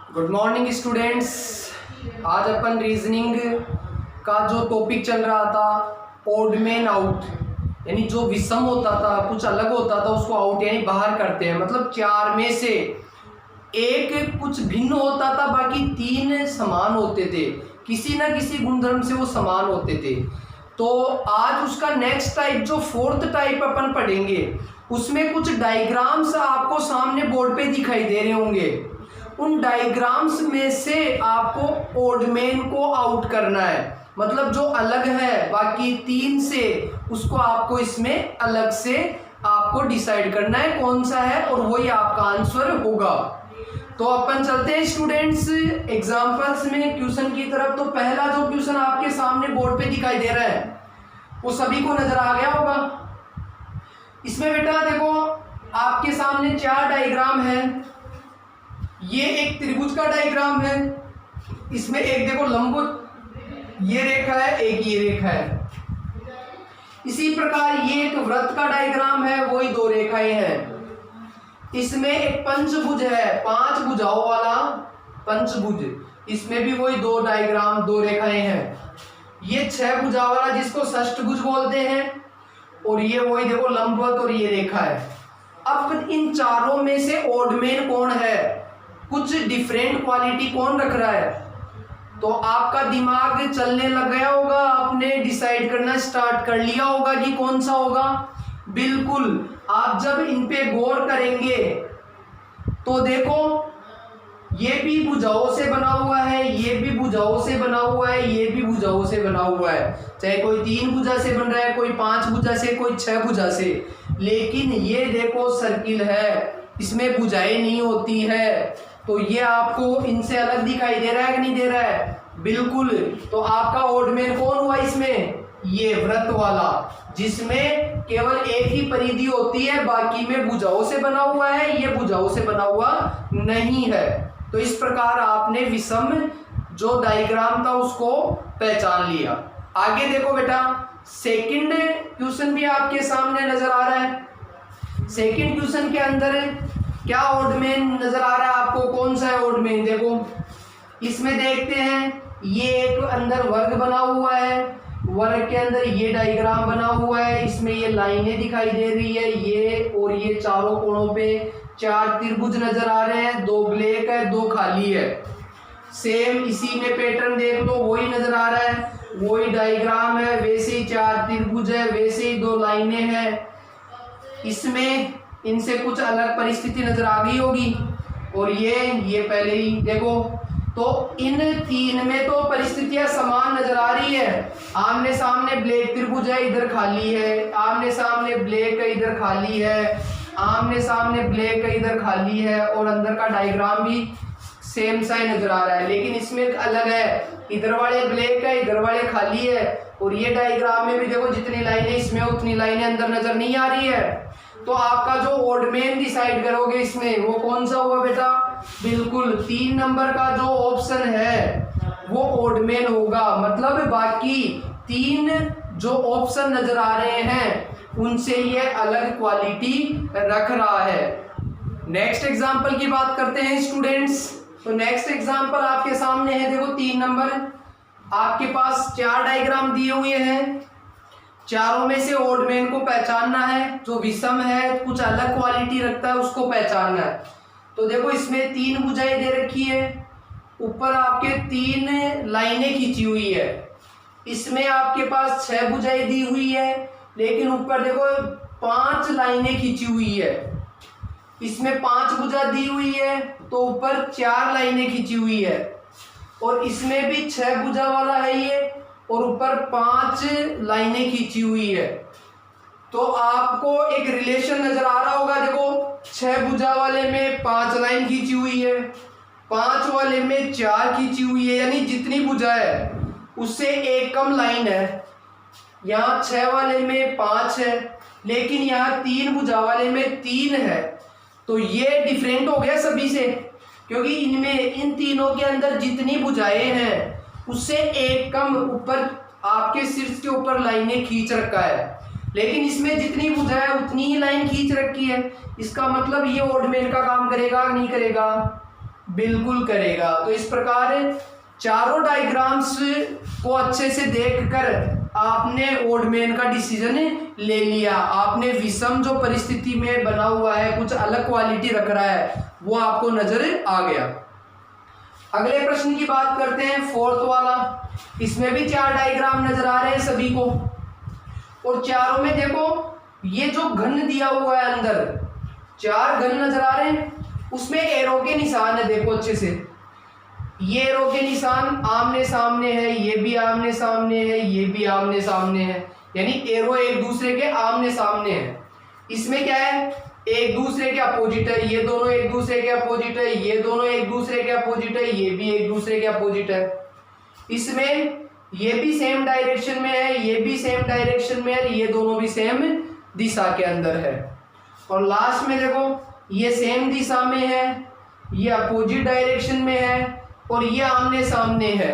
Good morning students. आज अपन reasoning का जो टॉपिक चल रहा था ओड मैन आउट, यानी जो विषम होता था, कुछ अलग होता था, उसको आउट यानी बाहर करते हैं। मतलब चार में से एक कुछ भिन्न होता था, बाकी तीन समान होते थे, किसी ना किसी गुणधर्म से वो समान होते थे। तो आज उसका नेक्स्ट टाइप, जो फोर्थ टाइप अपन पढ़ेंगे, उसमें कुछ डायग्राम्स आपको सामने बोर्ड पे दिखाई दे रहे होंगे। उन डायग्राम्स में से आपको ओड मैन को आउट करना है, मतलब जो अलग है बाकी तीन से, उसको आपको इसमें अलग से आपको डिसाइड करना है कौन सा है, और वही आपका आंसर होगा। तो अपन चलते हैं स्टूडेंट्स एग्जांपल्स में क्वेश्चन की तरफ। तो पहला जो क्वेश्चन आपके सामने बोर्ड पे दिखाई दे रहा है वो सभी को नजर आ गया होगा। इसमें बेटा देखो आपके सामने चार डायग्राम है। ये एक त्रिभुज का डायग्राम है, इसमें एक देखो लंब ये रेखा है, एक ये रेखा है। इसी प्रकार ये एक वृत्त का डायग्राम है, वही दो रेखाएं हैं। इसमें एक पंचभुज है, पांच भुजाओं वाला पंचभुज, इसमें भी वही दो डायग्राम, दो रेखाएं हैं। ये छह भुजा वाला जिसको षष्ठभुज बोलते हैं, और ये वही देखो लंबवत और ये रेखा है। अब इन चारों में से ओड मैन कौन है, कुछ डिफरेंट क्वालिटी कौन रख रहा है, तो आपका दिमाग चलने लग गया होगा, आपने डिसाइड करना स्टार्ट कर लिया होगा कि कौन सा होगा। बिल्कुल, आप जब इन पे गौर करेंगे तो देखो ये भी भुजाओं से बना हुआ है, ये भी भुजाओं से बना हुआ है, ये भी भुजाओं से बना हुआ है। चाहे कोई तीन भुजा से बन रहा है, कोई पांच भुजा से, कोई छह भुजा से, लेकिन ये देखो सर्किल है, इसमें भुजाएं नहीं होती है। तो ये आपको इनसे अलग दिखाई दे रहा है कि नहीं दे रहा है? बिल्कुल। तो आपका ओड मैन कौन हुआ इसमें? ये वृत्त वाला, जिसमें केवल एक ही परिधि होती है, बाकी में भुजाओं से बना हुआ है, ये भुजाओं से बना हुआ नहीं है। तो इस प्रकार आपने विषम जो डायग्राम था उसको पहचान लिया। आगे देखो बेटा, सेकंड क्वेश्चन भी आपके सामने नजर आ रहा है। सेकंड क्वेश्चन के अंदर क्या ओड मैन नजर आ रहा है आपको, कौन सा है ओड मैन? देखो इसमें देखते हैं, ये एक अंदर वर्ग बना हुआ है, वर्ग के अंदर ये डायग्राम बना हुआ है, इसमें ये लाइनें दिखाई दे रही है, ये और ये चारों कोणों पे चार त्रिभुज नजर आ रहे हैं, दो ब्लैक है, दो खाली है। सेम इसी में पैटर्न देख लो, वही नजर आ रहा है, वही डायग्राम है, वैसे ही चार त्रिभुज है, वैसे ही दो लाइनें हैं। इसमें इनसे कुछ अलग परिस्थिति नजर आ गई होगी, और ये पहले ही देखो। तो इन तीन में तो परिस्थितियां समान नजर आ रही है। आमने सामने ब्लैक त्रिभुज है, इधर खाली है, आमने सामने ब्लैक है, इधर खाली है, आमने सामने ब्लैक है, इधर खाली है, और अंदर का डायग्राम भी सेम सा ही नजर आ रहा है। लेकिन इसमें अलग है, इधर वाले ब्लैक है, इधर वाले खाली है, और ये डायग्राम में भी देखो जितनी लाइनें इसमें उतनी लाइनें अंदर नजर नहीं आ रही है। तो आपका जो ओड मैन डिसाइड करोगे इसमें, वो कौन सा होगा बेटा? बिल्कुल 3 नंबर का जो ऑप्शन है वो ओड मैन होगा। मतलब बाकी तीन जो ऑप्शन नजर आ रहे हैं उनसे ये अलग क्वालिटी रख रहा है। नेक्स्ट एग्जांपल की बात करते हैं स्टूडेंट्स। तो नेक्स्ट एग्जांपल आपके सामने है, देखो 3 नंबर, आपके पास चार डायग्राम दिए हुए हैं, चारों में से ओड मैन को पहचानना है, जो विषम है, कुछ अलग क्वालिटी रखता है, उसको पहचानना है। तो देखो इसमें 3 भुजाएं दे रखी है, ऊपर आपके 3 लाइनें खींची हुई है, इसमें आपके पास 6 भुजाएं दी हुई है, लेकिन ऊपर देखो 5 लाइनें खींची हुई है। इसमें 5 भुजा दी हुई है, तो ऊपर 4 लाइनें खींची हुई है, और इसमें भी 6 भुजा वाला है ये, और ऊपर 5 लाइनें खींची हुई है। तो आपको एक रिलेशन नजर आ रहा होगा, देखो 6 भुजा वाले में 5 लाइन खींची हुई है, 5 वाले में 4 खींची हुई है, यानी जितनी भुजा है उससे एक कम लाइन है। यहाँ 6 वाले में 5 है, लेकिन यहाँ 3 भुजा वाले में 3 है। तो ये डिफरेंट हो गया सभी से, क्योंकि इनमें इन तीनों के अंदर जितनी भुजाएं हैं उससे एक कम ऊपर आपके शीर्ष के ऊपर लाइनें खींच रखा है, लेकिन इसमें जितनी भुजा है उतनी ही लाइन खींच रखी है। इसका मतलब ये ओड मैन का काम करेगा नहीं करेगा? बिल्कुल करेगा। तो इस प्रकार चारों डायग्राम्स को अच्छे से देखकर आपने ओडमैन का डिसीजन ले लिया। आपने विषम जो परिस्थिति में बना हुआ है, कुछ अलग क्वालिटी रख रहा है, वो आपको नजर आ गया। अगले प्रश्न की बात करते हैं, फोर्थ वाला। इसमें भी 4 डायग्राम नजर आ रहे हैं सभी को, और चारों में देखो ये जो घन दिया हुआ है अंदर, 4 घन नजर आ रहे हैं, उसमें एरो के निशान है। देखो अच्छे से, ये एरो के निशान आमने सामने है, ये भी आमने सामने है, ये भी आमने सामने है, यानी एरो एक दूसरे के आमने सामने है। इसमें क्या है, एक दूसरे के अपोजिट है, ये दोनों एक दूसरे के अपोजिट है, ये दोनों एक दूसरे के अपोजिट है, ये भी एक दूसरे के अपोजिट है। इसमें ये भी सेम डायरेक्शन में है, ये भी सेम डायरेक्शन में है, ये दोनों भी सेम दिशा के अंदर है। और लास्ट में देखो, ये सेम दिशा में है, ये अपोजिट डायरेक्शन में है, और ये आमने सामने है।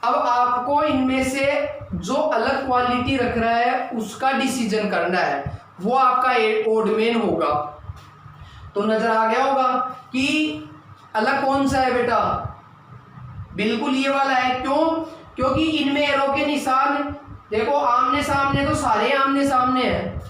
अब आपको इनमें से जो अलग क्वालिटी रख रहा है उसका डिसीजन करना है, वो आपका ओडमैन होगा। तो नजर आ गया होगा कि अलग कौन सा है बेटा, बिल्कुल ये वाला है। क्यों? क्योंकि इनमें एरो के निशान देखो, आमने सामने तो सारे आमने सामने हैं,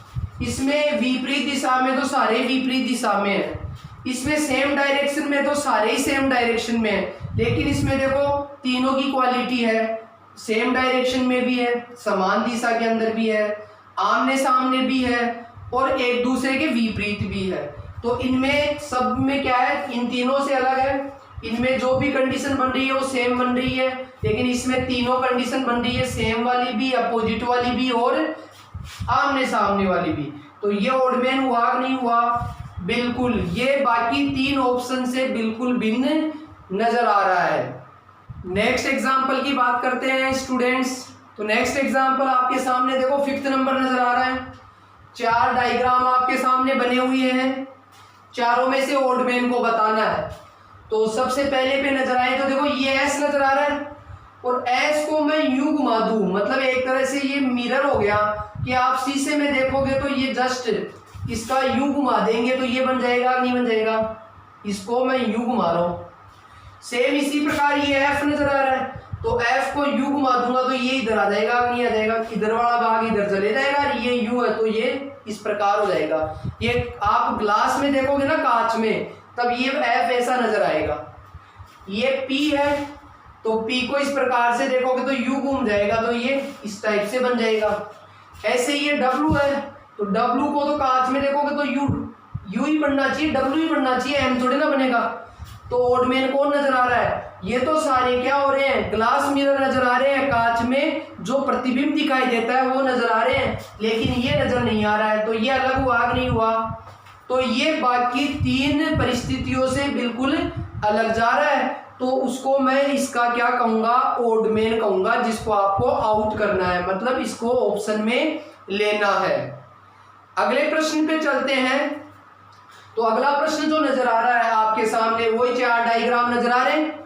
इसमें विपरीत दिशा में तो सारे विपरीत दिशा में है, इसमें सेम डायरेक्शन में तो सारे ही सेम डायरेक्शन में है। लेकिन इसमें देखो तीनों की क्वालिटी है, सेम डायरेक्शन में भी है, समान दिशा के अंदर भी है, आमने सामने भी है, और एक दूसरे के विपरीत भी है। तो इनमें सब में क्या है, इन तीनों से अलग है। इनमें जो भी कंडीशन बन रही है वो सेम बन रही है, लेकिन इसमें तीनों कंडीशन बन रही है, सेम वाली भी, अपोजिट वाली भी और आमने सामने वाली भी। तो ये ओडमैन हुआ कि नहीं हुआ? बिल्कुल, ये बाकी 3 ऑप्शन से बिल्कुल भिन्न नजर आ रहा है। नेक्स्ट एग्जाम्पल की बात करते हैं स्टूडेंट्स। तो नेक्स्ट एग्जाम्पल आपके सामने देखो 5th नंबर नजर आ रहा है। 4 डायग्राम आपके सामने बने हुए हैं, चारों में से ओडमैन को बताना है। तो सबसे पहले पे नजर आए तो देखो ये एस नजर आ रहा है, और एस को मैं यूं घुमा दूं, मतलब एक तरह से ये मिरर हो गया कि आप शीशे में देखोगे तो ये जस्ट इसका यूं घुमा देंगे तो ये बन जाएगा, नहीं बन जाएगा? इसको मैं यूं घुमा रहा हूं। सेम इसी प्रकार ये एफ नजर आ रहा है, तो एफ को यू घुमा दूंगा तो ये इधर आ जाएगा, नहीं आ जाएगा? इधर वाला भाग इधर चले जाएगा, ये यू है तो ये इस प्रकार हो जाएगा। ये आप ग्लास में देखोगे ना, कांच में, तब ये एफ ऐसा नजर आएगा। ये पी है तो पी को इस प्रकार से देखोगे तो यू घूम जाएगा, तो ये इस टाइप से बन जाएगा। ऐसे ये डब्लू है तो डब्लू को तो कांच में देखोगे तो यू ही बनना चाहिए, डब्लू ही बनना चाहिए, एम थोड़ी ना बनेगा। तो ओडमैन कौन नजर आ रहा है? ये तो सारे क्या हो रहे हैं, ग्लास मिरर नजर आ रहे हैं, कांच में जो प्रतिबिंब दिखाई देता है वो नजर आ रहे हैं, लेकिन ये नजर नहीं आ रहा है। तो ये अलग हुआ कि नहीं हुआ? तो ये बाकी 3 परिस्थितियों से बिल्कुल अलग जा रहा है, तो उसको मैं इसका क्या कहूंगा, ओडमैन कहूंगा, जिसको आपको आउट करना है, मतलब इसको ऑप्शन में लेना है। अगले प्रश्न पे चलते हैं। तो अगला प्रश्न जो नजर आ रहा है आपके सामने, वही 4 डायग्राम नजर आ रहे हैं,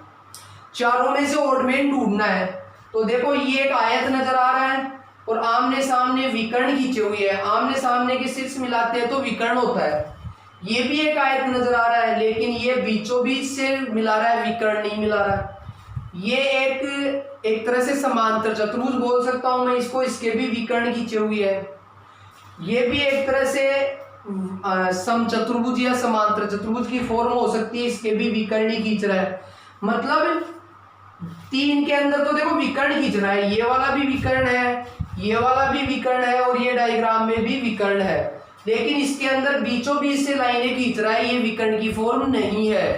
चारों में से ओडमैन ढूंढना है। तो देखो ये एक आयत नजर आ रहा है और आमने सामने विकर्ण खींचे हुए है, आमने सामने के शीर्ष मिलाते हैं तो विकर्ण होता है। ये भी एक आयत नजर आ रहा है, लेकिन ये बीचों बीच से मिला रहा है, विकर्ण नहीं मिला रहा है। ये एक तरह से समांतर चतुर्भुज बोल सकता हूं मैं इसको, इसके भी विकर्ण खींचे हुए है। ये भी एक तरह से समचतुर्भुज या समांतर चतुर्भुज की फॉर्म हो सकती है, इसके भी विकर्ण ही खींच रहा है। मतलब 3 के अंदर तो देखो विकर्ण खींच रहा है, ये वाला भी विकर्ण है, ये वाला भी विकर्ण है, और ये डायग्राम में भी विकर्ण है, लेकिन इसके अंदर बीचों बीच से लाइनें खींच रहा है, ये विकर्ण की फॉर्म नहीं है।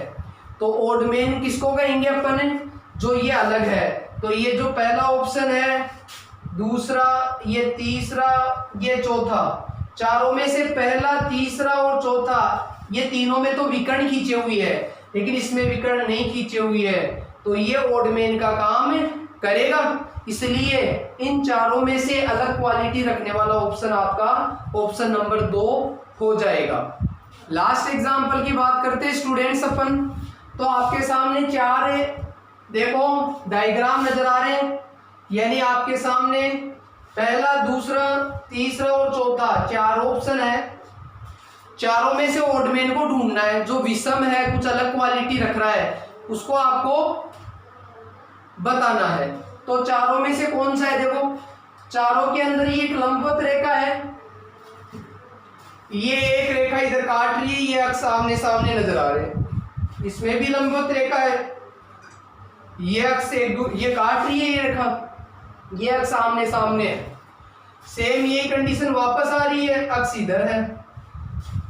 तो ओडमैन किसको कहेंगे अपन? जो ये अलग है। तो ये जो पहला ऑप्शन है, दूसरा, ये तीसरा, ये चौथा, चारों में से पहला, तीसरा और चौथा, ये तीनों में तो विकर्ण खींचे हुई है, लेकिन इसमें विकर्ण नहीं खींचे हुई है, तो ये ओडमैन का काम करेगा। इसलिए इन चारों में से अलग क्वालिटी रखने वाला ऑप्शन आपका ऑप्शन नंबर 2 हो जाएगा। लास्ट एग्जांपल की बात करते हैं स्टूडेंट्स अपन। तो आपके सामने 4 देखो डायग्राम नजर आ रहे हैं, यानी आपके सामने पहला, दूसरा, तीसरा और चौथा 4 ऑप्शन है। चारों में से ओडमेन को ढूंढना है, जो विषम है, कुछ अलग क्वालिटी रख रहा है, उसको आपको बताना है। तो चारों में से कौन सा है, देखो चारों के अंदर ये एक लंबवत रेखा है, ये एक रेखा इधर काट रही है, ये अक्ष आमने सामने नजर आ रहे हैं, इसमें भी लंबवत रेखा है, ये अक्ष ये काट रही है, ये रेखा, ये अक्ष आमने सामने है, सेम यही कंडीशन वापस आ रही है, अक्ष इधर है,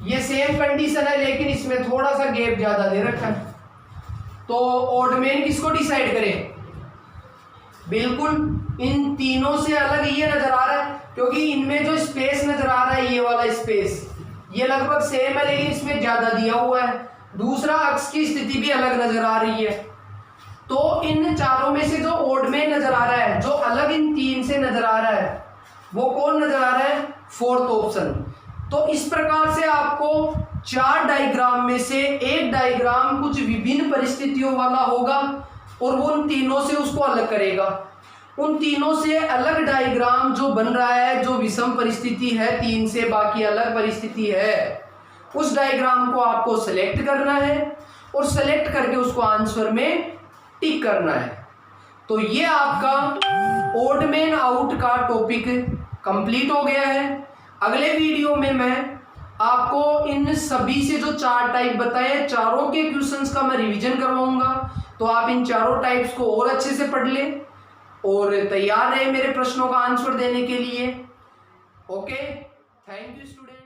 ये सेम कंडीशन है लेकिन इसमें थोड़ा सा गैप ज्यादा दे रखा है। तो ओडमेन किसको डिसाइड करें? बिल्कुल इन तीनों से अलग ये नजर आ रहा है, क्योंकि इनमें जो स्पेस नजर आ रहा है, ये वाला स्पेस ये लगभग सेम है लेकिन इसमें ज्यादा दिया हुआ है, दूसरा अक्ष की स्थिति भी अलग नजर आ रही है। तो इन चारों में से जो ओडमेन नजर आ रहा है, जो अलग इन तीन से नजर आ रहा है, वो कौन नजर आ रहा है? Fourth option. तो इस प्रकार से आपको 4 डायग्राम में से एक डायग्राम कुछ विभिन्न परिस्थितियों वाला होगा और वो उन तीनों से उसको अलग करेगा। उन तीनों से अलग डायग्राम जो बन रहा है, जो विषम परिस्थिति है, 3 से बाकी अलग परिस्थिति है, उस डायग्राम को आपको सेलेक्ट करना है और सेलेक्ट करके उसको आंसर में टिक करना है। तो ये आपका ओडमेन आउट का टॉपिक कंप्लीट हो गया है। अगले वीडियो में मैं आपको इन सभी से जो 4 टाइप बताए, चारों के क्वेश्चंस का मैं रिवीजन करवाऊंगा। तो आप इन चारों टाइप्स को और अच्छे से पढ़ लें और तैयार रहे मेरे प्रश्नों का आंसर देने के लिए। Okay, thank you student.